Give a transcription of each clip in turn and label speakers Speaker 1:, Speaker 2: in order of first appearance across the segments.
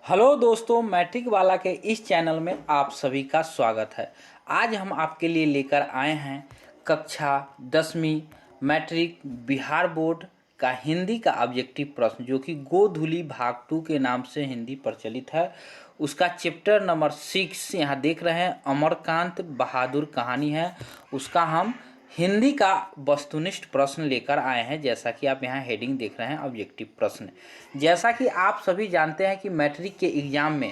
Speaker 1: Hello दोस्तों, matric वाला के इस चैनल में आप सभी का स्वागत है। आज हम आपके लिए लेकर आए हैं कक्षा 10वीं मैट्रिक बिहार बोर्ड का हिंदी का ऑब्जेक्टिव प्रश्न, जो कि गोधुली भाग 2 के नाम से हिंदी प्रचलित है। उसका चैप्टर नंबर 6 यहाँ देख रहे हैं, अमरकांत बहादुर कहानी है। उसका हम हिंदी का वस्तुनिष्ठ प्रश्न लेकर आए हैं। जैसा कि आप यहाँ हेडिंग देख रहे हैं, ऑब्जेक्टिव प्रश्न। जैसा कि आप सभी जानते हैं कि मैट्रिक के एग्जाम में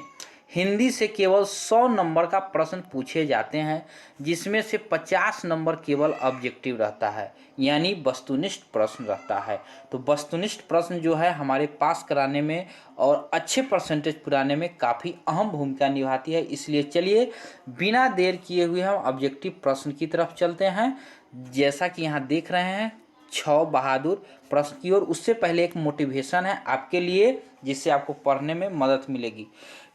Speaker 1: हिंदी से केवल 100 नंबर का प्रश्न पूछे जाते हैं, जिसमें से 50 नंबर केवल ऑब्जेक्टिव रहता है, यानी वस्तुनिष्ठ प्रश्न रहता है। तो वस्तुनिष्ठ प्रश्न जो है हमारे पास कराने में और अच्छे परसेंटेज पुराने में काफ़ी अहम भूमिका निभाती है। इसलिए चलिए बिना देर किए हुए हम ऑब्जेक्टिव प्रश्न की तरफ चलते हैं। जैसा कि यहाँ देख रहे हैं, 6 बहादुर प्रश्न की ओर। उससे पहले एक मोटिवेशन है आपके लिए, जिससे आपको पढ़ने में मदद मिलेगी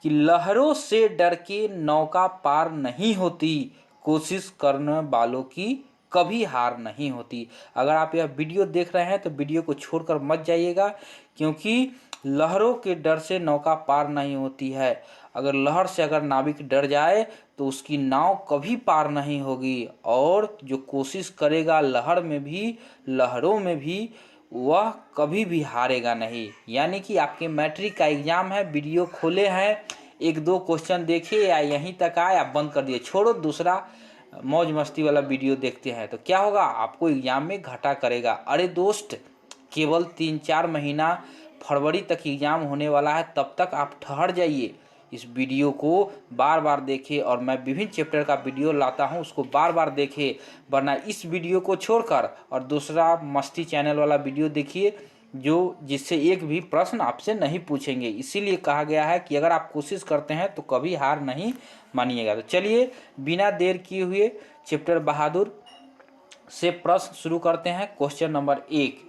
Speaker 1: कि लहरों से डर के नौका पार नहीं होती, कोशिश करने वालों की कभी हार नहीं होती। अगर आप यह वीडियो देख रहे हैं तो वीडियो को छोड़कर मत जाइएगा, क्योंकि लहरों के डर से नौका पार नहीं होती है। अगर लहर से अगर नाविक डर जाए तो उसकी नाव कभी पार नहीं होगी, और जो कोशिश करेगा लहर में भी, लहरों में भी, वह कभी भी हारेगा नहीं। यानी कि आपके मैट्रिक का एग्जाम है, वीडियो खोले हैं, एक दो क्वेश्चन देखिए या यहीं तक आए आप बंद कर दिए, छोड़ो, दूसरा मौज मस्ती वाला वीडियो देखते हैं तो क्या होगा, आपको एग्जाम में घाटा करेगा। अरे दोस्त, केवल 3-4 महीना फरवरी तक एग्जाम होने वाला है, तब तक आप ठहर जाइए। इस वीडियो को बार बार देखें, और मैं विभिन्न चैप्टर का वीडियो लाता हूं, उसको बार बार देखें, वरना इस वीडियो को छोड़कर और दूसरा मस्ती चैनल वाला वीडियो देखिए, जो जिससे एक भी प्रश्न आपसे नहीं पूछेंगे। इसीलिए कहा गया है कि अगर आप कोशिश करते हैं तो कभी हार नहीं मानिएगा। तो चलिए बिना देर किए हुए चैप्टर बहादुर से प्रश्न शुरू करते हैं। क्वेश्चन नंबर 1,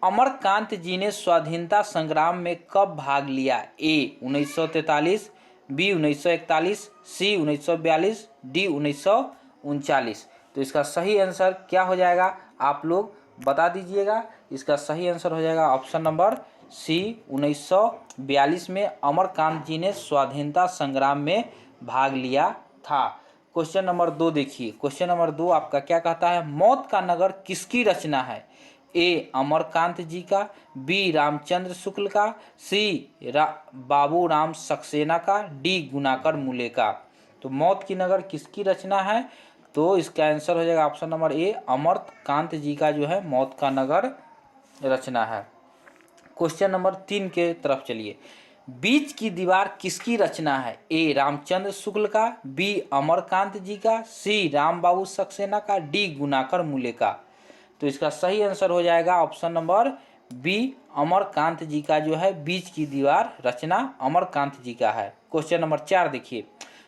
Speaker 1: अमरकांत जी ने स्वाधीनता संग्राम में कब भाग लिया? ए 1943, बी 1941, सी 1942, डी 1939। तो इसका सही आंसर क्या हो जाएगा, आप लोग बता दीजिएगा। इसका सही आंसर हो जाएगा ऑप्शन नंबर सी, 1942 में अमरकांत जी ने स्वाधीनता संग्राम में भाग लिया था। क्वेश्चन नंबर 2 देखिए। क्वेश्चन नंबर 2 आपका क्या कहता है, मौत का नगर किसकी रचना है? ए अमरकांत जी का, बी रामचंद्र शुक्ल का, सी बाबू राम सक्सेना का, डी गुनाकर मूले का। तो मौत की नगर किसकी रचना है? तो इसका आंसर हो जाएगा ऑप्शन नंबर ए, अमरकांत जी का जो है मौत का नगर रचना है। क्वेश्चन नंबर 3 के तरफ चलिए। बीच की दीवार किसकी रचना है? ए रामचंद्र शुक्ल का, बी अमरकांत जी का, सी राम बाबू सक्सेना का, डी गुनाकर मूले का। तो इसका सही आंसर हो जाएगा ऑप्शन नंबर बी, अमरकांत जी का जो है बीच की दीवार रचना अमरकांत जी का है। क्वेश्चन नंबर 4 देखिए।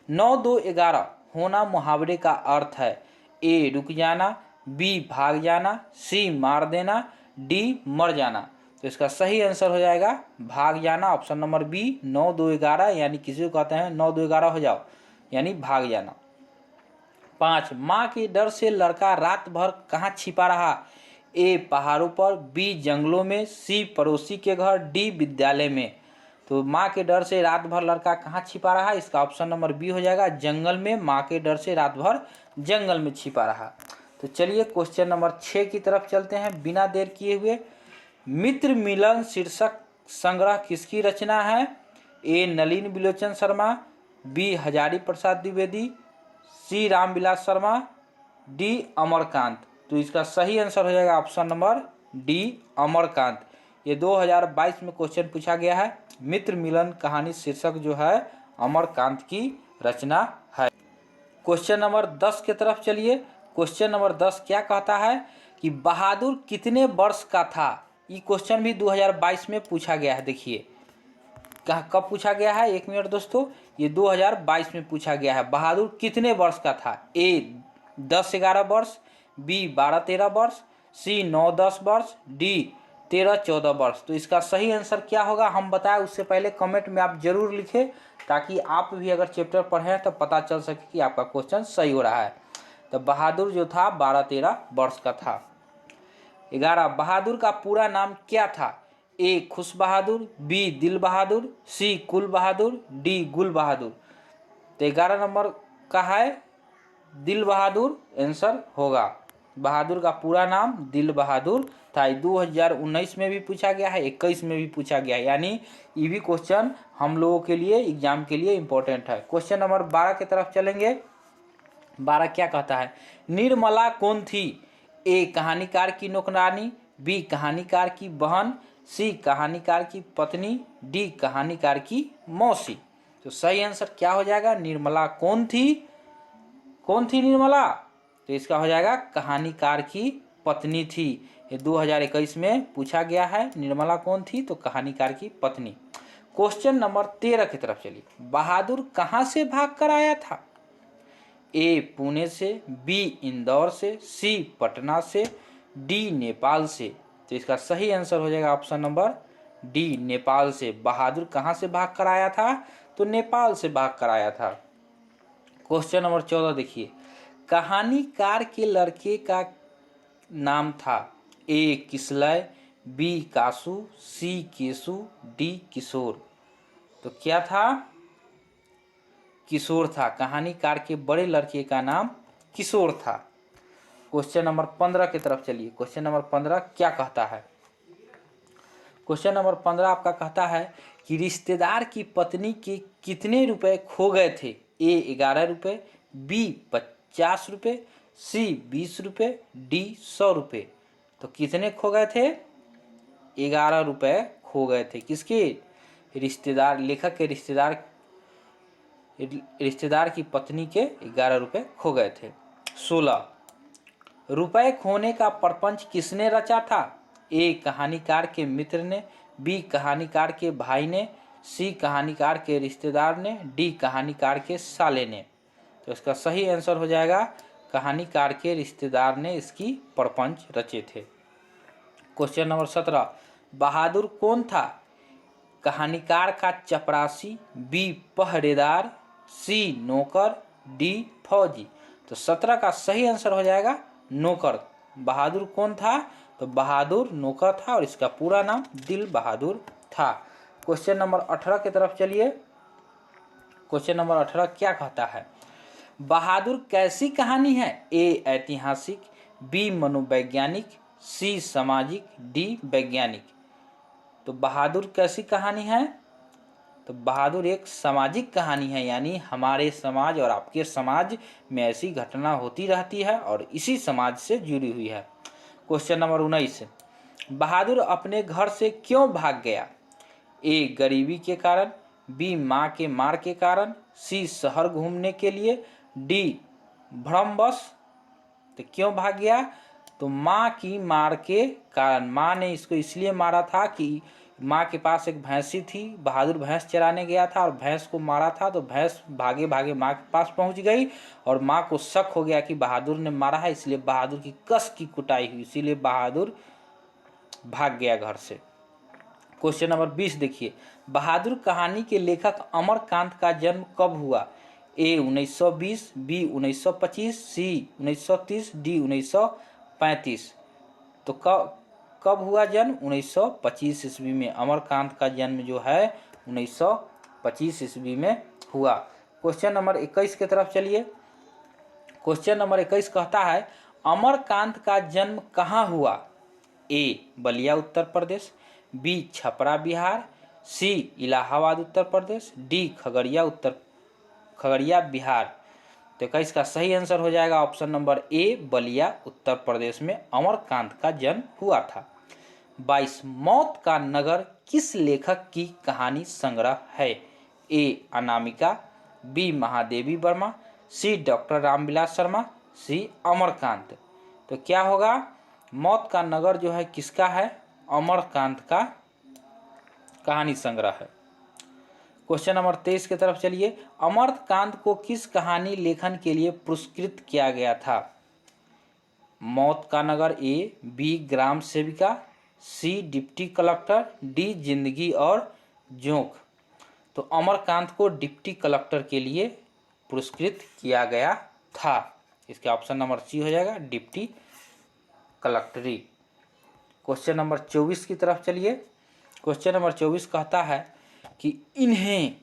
Speaker 1: 9-2-11 होना मुहावरे का अर्थ है? ए रुक जाना, बी भाग जाना, सी मार देना, डी मर जाना। तो इसका सही आंसर हो जाएगा भाग जाना, ऑप्शन नंबर बी, 9-2-11, यानी किसी को कहते हैं 9-2-11 हो जाओ, यानी भाग जाना। 5, माँ के डर से लड़का रात भर कहाँ छिपा रहा? ए पहाड़ों पर, बी जंगलों में, सी पड़ोसी के घर, डी विद्यालय में। तो माँ के डर से रात भर लड़का कहाँ छिपा रहा? इसका ऑप्शन नंबर बी हो जाएगा, जंगल में। माँ के डर से रात भर जंगल में छिपा रहा। तो चलिए क्वेश्चन नंबर 6 की तरफ चलते हैं बिना देर किए हुए। मित्र मिलन शीर्षक संग्रह किसकी रचना है? ए नलिन बिलोचन शर्मा, बी हजारी प्रसाद द्विवेदी, सी रामविलास शर्मा, डी अमरकांत। तो इसका सही आंसर हो जाएगा ऑप्शन नंबर डी, अमरकांत। ये 2022 में क्वेश्चन पूछा गया है। मित्र मिलन कहानी शीर्षक जो है अमरकांत की रचना है। क्वेश्चन नंबर 10 की तरफ चलिए। क्वेश्चन नंबर 10 क्या कहता है कि बहादुर कितने वर्ष का था? ये क्वेश्चन भी 2022 में पूछा गया है। देखिए कब पूछा गया है, एक मिनट दोस्तों, ये 2022 में पूछा गया है। बहादुर कितने वर्ष का था? ए 10-11 वर्ष, बी 12-13 वर्ष, सी 9-10 वर्ष, डी 13-14 वर्ष। तो इसका सही आंसर क्या होगा हम बताएं उससे पहले कमेंट में आप जरूर लिखें, ताकि आप भी अगर चैप्टर पढ़ें तो पता चल सके कि आपका क्वेश्चन सही हो रहा है। तो बहादुर जो था 12-13 वर्ष का था। 11, बहादुर का पूरा नाम क्या था? ए खुश बहादुर, बी दिल बहादुर, सी कुल बहादुर, डी गुल बहादुर। तो 11 नंबर का है दिल बहादुर आंसर होगा। बहादुर का पूरा नाम दिल बहादुर था। 2019 में भी पूछा गया है, 21 में भी पूछा गया है, यानी ये भी क्वेश्चन हम लोगों के लिए एग्जाम के लिए इम्पोर्टेंट है। क्वेश्चन नंबर 12 की तरफ चलेंगे। 12 क्या कहता है? निर्मला कौन थी? ए कहानीकार की नौकरानी, बी कहानीकार की बहन, सी कहानीकार की पत्नी, डी कहानीकार की मौसी। तो सही आंसर क्या हो जाएगा? निर्मला कौन थी? कौन थी निर्मला? तो इसका हो जाएगा कहानीकार की पत्नी थी। ये 2021 में पूछा गया है। निर्मला कौन थी? तो कहानीकार की पत्नी। क्वेश्चन नंबर 13 की तरफ चलिए। बहादुर कहाँ से भाग कर आया था? ए पुणे से, बी इंदौर से, सी पटना से, डी नेपाल से। तो इसका सही आंसर हो जाएगा ऑप्शन नंबर डी नेपाल से। बहादुर कहाँ से भाग कर आया था? तो नेपाल से भाग कर आया था। क्वेश्चन नंबर 14 देखिए। कहानीकार के लड़के का नाम था? ए किसलय, बी कासू, सी केसु, डी किशोर। तो क्या था? किशोर था। कहानीकार के बड़े लड़के का नाम किशोर था। क्वेश्चन नंबर 15 की तरफ चलिए। क्वेश्चन नंबर 15 क्या कहता है? क्वेश्चन नंबर 15 आपका कहता है कि रिश्तेदार की पत्नी के कितने रुपए खो गए थे? ए 11 रुपये, बी 50 रुपये, सी 20 रुपये, डी 100 रुपये। तो कितने खो गए थे? 11 रुपये खो गए थे। किसके? रिश्तेदार, लेखक के रिश्तेदार की पत्नी के 11 रुपये खो गए थे। 16 रुपए खोने का प्रपंच किसने रचा था? ए कहानीकार के मित्र ने, बी कहानीकार के भाई ने, सी कहानीकार के रिश्तेदार ने, डी कहानीकार के साले ने। तो इसका सही आंसर हो जाएगा कहानीकार के रिश्तेदार ने इसकी प्रपंच रचे थे। क्वेश्चन नंबर 17 बहादुर कौन था? कहानीकार का चपरासी, बी पहरेदार, सी नौकर, डी फौजी। तो 17 का सही आंसर हो जाएगा नौकर। बहादुर कौन था? तो बहादुर नौकर था और इसका पूरा नाम दिल बहादुर था। क्वेश्चन नंबर 18 की तरफ चलिए। क्वेश्चन नंबर 18 क्या कहता है? बहादुर कैसी कहानी है? ए ऐतिहासिक, बी मनोवैज्ञानिक, सी सामाजिक, डी वैज्ञानिक। तो बहादुर कैसी कहानी है? तो बहादुर एक सामाजिक कहानी है, यानी हमारे समाज और आपके समाज में ऐसी घटना होती रहती है और इसी समाज से जुड़ी हुई है। क्वेश्चन नंबर 19 बहादुर अपने घर से क्यों भाग गया? ए गरीबी के कारण, बी माँ के मार के कारण, सी शहर घूमने के लिए, डी भ्रमवश। तो क्यों भाग गया? तो माँ की मार के कारण। माँ ने इसको इसलिए मारा था कि माँ के पास एक भैंसी थी, बहादुर भैंस चराने गया था और भैंस को मारा था, तो भैंस भागे भागे माँ के पास पहुँच गई और माँ को शक हो गया कि बहादुर ने मारा है, इसलिए बहादुर की कस की कुटाई हुई, इसीलिए बहादुर भाग गया घर से। क्वेश्चन नंबर 20 देखिए। बहादुर कहानी के लेखक अमरकांत का जन्म कब हुआ? ए 1920, बी 1925, सी 1930, डी 1935। तो कब हुआ जन्म? 1925 ईस्वी में अमरकांत का जन्म जो है 1925 ईस्वी में हुआ। क्वेश्चन नंबर 21 की तरफ चलिए। क्वेश्चन नंबर 21 कहता है अमरकांत का जन्म कहाँ हुआ? ए बलिया उत्तर प्रदेश, बी छपरा बिहार, सी इलाहाबाद उत्तर प्रदेश, डी खगड़िया बिहार। तो 21 का सही आंसर हो जाएगा option number A Ballia Uttar Pradesh में अमरकांत का जन्म हुआ था। 22 मौत का नगर किस लेखक की कहानी संग्रह है? ए अनामिका, बी महादेवी वर्मा, सी डॉक्टर रामविलास शर्मा, सी अमरकांत। तो क्या होगा? मौत का नगर जो है किसका है? अमरकांत का कहानी संग्रह है। क्वेश्चन नंबर 23 की तरफ चलिए। अमरकांत को किस कहानी लेखन के लिए पुरस्कृत किया गया था? मौत का नगर ए, बी ग्राम सेविका, सी डिप्टी कलेक्टर, डी जिंदगी और जोंक। तो अमरकांत को डिप्टी कलेक्टर के लिए पुरस्कृत किया गया था। इसका ऑप्शन नंबर सी हो जाएगा डिप्टी कलेक्टरी। क्वेश्चन नंबर 24 की तरफ चलिए। क्वेश्चन नंबर 24 कहता है कि इन्हें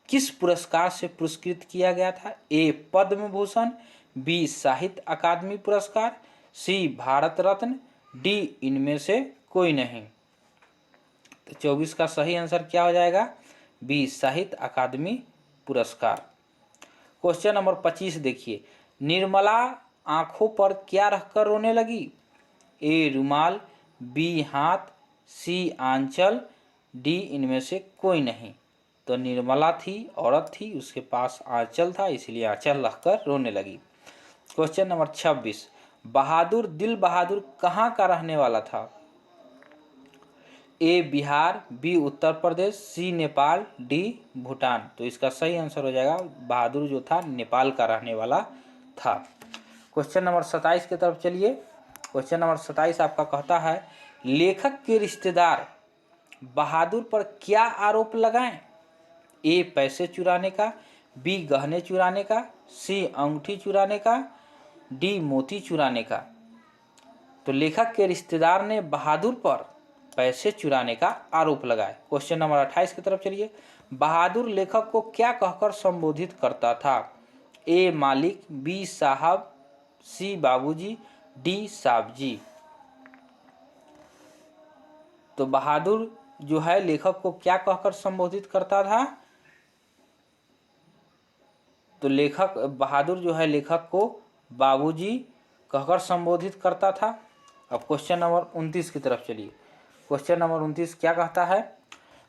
Speaker 1: किस पुरस्कार से पुरस्कृत किया गया था? ए पद्म भूषण, बी साहित्य अकादमी पुरस्कार, सी भारत रत्न, डी इनमें से कोई नहीं। तो 24 का सही आंसर क्या हो जाएगा? बी साहित्य अकादमी पुरस्कार। क्वेश्चन नंबर 25 देखिए, निर्मला आंखों पर क्या रखकर रोने लगी? ए रुमाल, बी हाथ, सी आंचल, डी इनमें से कोई नहीं। तो निर्मला थी, औरत थी, उसके पास आंचल था, इसलिए आंचल रखकर रोने लगी। क्वेश्चन नंबर 26, बहादुर दिल बहादुर कहाँ का रहने वाला था? ए बिहार, बी उत्तर प्रदेश, सी नेपाल, डी भूटान। तो इसका सही आंसर हो जाएगा बहादुर जो था नेपाल का रहने वाला था। क्वेश्चन नंबर 27 की तरफ चलिए। क्वेश्चन नंबर 27 आपका कहता है, लेखक के रिश्तेदार बहादुर पर क्या आरोप लगाएं? ए पैसे चुराने का, बी गहने चुराने का, सी अंगूठी चुराने का, डी मोती चुराने का। तो लेखक के रिश्तेदार ने बहादुर पर पैसे चुराने का आरोप लगाया। क्वेश्चन नंबर 28 की तरफ चलिए, बहादुर लेखक को क्या कहकर संबोधित करता था? ए मालिक, बी साहब, सी बाबूजी, डी साहब जी। तो बहादुर जो है लेखक को क्या कहकर संबोधित करता था? तो लेखक बहादुर जो है लेखक को बाबूजी कहकर संबोधित करता था। अब क्वेश्चन नंबर 29 की तरफ चलिए। क्वेश्चन नंबर 29 क्या कहता है,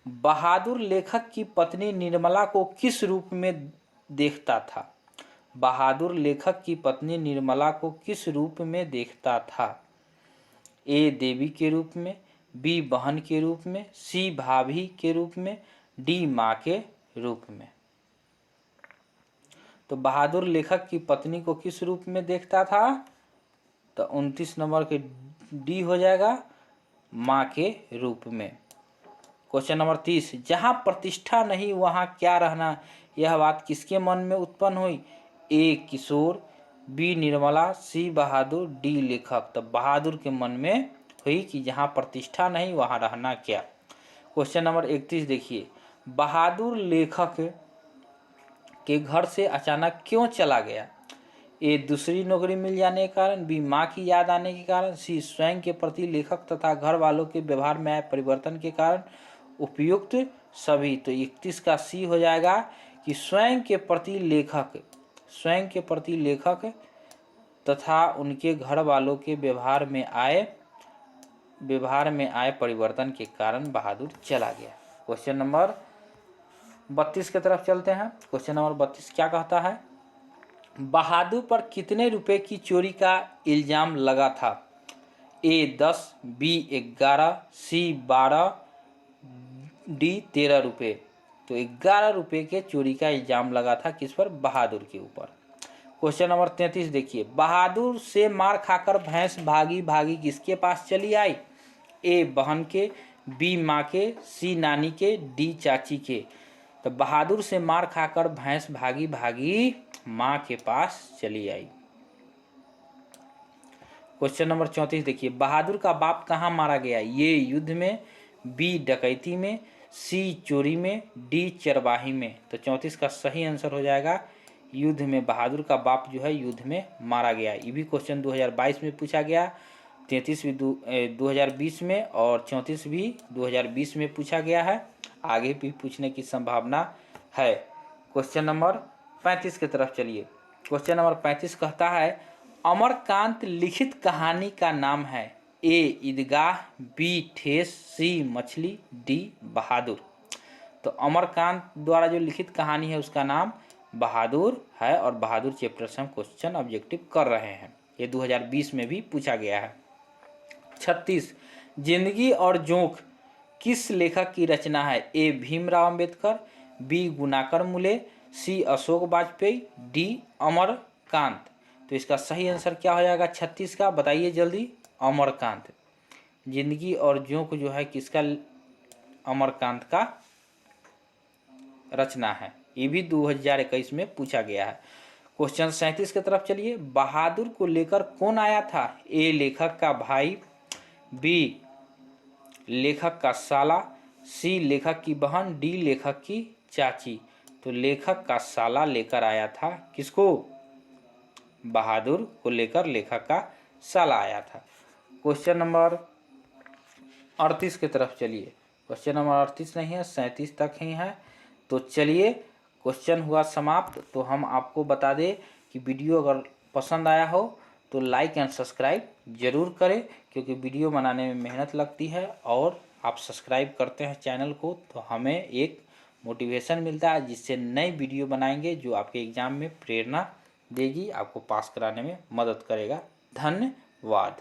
Speaker 1: बहादुर लेखक की पत्नी निर्मला को किस रूप में देखता था? बहादुर लेखक की पत्नी निर्मला को किस रूप में देखता था? ए देवी के रूप में, बी बहन के रूप में, सी भाभी के रूप में, डी माँ के रूप में। तो बहादुर लेखक की पत्नी को किस रूप में देखता था? तो 29 नंबर के डी हो जाएगा, माँ के रूप में। क्वेश्चन नंबर 30, जहाँ प्रतिष्ठा नहीं वहाँ क्या रहना, यह बात किसके मन में उत्पन्न हुई? ए किशोर, बी निर्मला, सी बहादुर, डी लेखक। तो बहादुर के मन में हुई कि जहाँ प्रतिष्ठा नहीं वहाँ रहना क्या। क्वेश्चन नंबर 31 देखिए, बहादुर लेखक के घर से अचानक क्यों चला गया? ए दूसरी नौकरी मिल जाने के कारण, बी माँ की याद आने के कारण, सी स्वयं के प्रति लेखक तथा घर वालों के व्यवहार में आए परिवर्तन के कारण, उपयुक्त सभी। तो 31 का सी हो जाएगा कि स्वयं के प्रति लेखक तथा उनके घर वालों के व्यवहार में आए परिवर्तन के कारण बहादुर चला गया। क्वेश्चन नंबर 32 की तरफ चलते हैं। क्वेश्चन नंबर 32 क्या कहता है, बहादुर पर कितने रुपए की चोरी का इल्जाम लगा था? ए 10, बी 11, सी 12, डी 13 रुपये। तो 11 रुपये के चोरी का इल्जाम लगा था किस पर? बहादुर के ऊपर। क्वेश्चन नंबर 33 देखिए, बहादुर से मार खाकर भैंस भागी किसके पास चली आई? ए बहन के, बी माँ के, सी नानी के, डी चाची के। तो बहादुर से मार खाकर भैंस भागी माँ के पास चली आई। क्वेश्चन नंबर 34 देखिए, बहादुर का बाप कहाँ मारा गया? ये युद्ध में, बी डकैती में, सी चोरी में, डी चरवाही में। तो 34 का सही आंसर हो जाएगा युद्ध में। बहादुर का बाप जो है युद्ध में मारा गया। ये भी क्वेश्चन 2022 में पूछा गया, 33 भी 2020 में और 34 भी 2020 में पूछा गया है। आगे भी पूछने की संभावना है। क्वेश्चन नंबर 35 की तरफ चलिए। क्वेश्चन नंबर 35 कहता है, अमरकांत लिखित कहानी का नाम है? ए ईदगाह, बी ठेस, सी मछली, डी बहादुर। तो अमरकांत द्वारा जो लिखित कहानी है उसका नाम बहादुर है और बहादुर चैप्टर से हम क्वेश्चन ऑब्जेक्टिव कर रहे हैं। ये 2020 में भी पूछा गया है। 36, जिंदगी और जोंक किस लेखक की रचना है? ए भीमराव अंबेडकर, बी गुनाकर मुले, सी अशोक वाजपेयी, डी अमरकांत। तो इसका सही आंसर क्या हो जाएगा 36 का? बताइए जल्दी। अमरकांत। जिंदगी और जोंक जो है किसका? अमरकांत का रचना है। ये भी 2021 में पूछा गया है। क्वेश्चन 37 की तरफ चलिए, बहादुर को लेकर कौन आया था? ए लेखक का भाई, बी लेखक का साला, सी लेखक की बहन, डी लेखक की चाची। तो लेखक का साला लेकर आया था किसको? बहादुर को लेकर लेखक का साला आया था। क्वेश्चन नंबर 38 की तरफ चलिए। क्वेश्चन नंबर 38 नहीं है, 37 तक ही है। तो चलिए क्वेश्चन हुआ समाप्त। तो हम आपको बता दें कि वीडियो अगर पसंद आया हो तो लाइक एंड सब्सक्राइब जरूर करें, क्योंकि वीडियो बनाने में मेहनत लगती है और आप सब्सक्राइब करते हैं चैनल को तो हमें एक मोटिवेशन मिलता है, जिससे नई वीडियो बनाएंगे जो आपके एग्ज़ाम में प्रेरणा देगी, आपको पास कराने में मदद करेगा। धन्यवाद।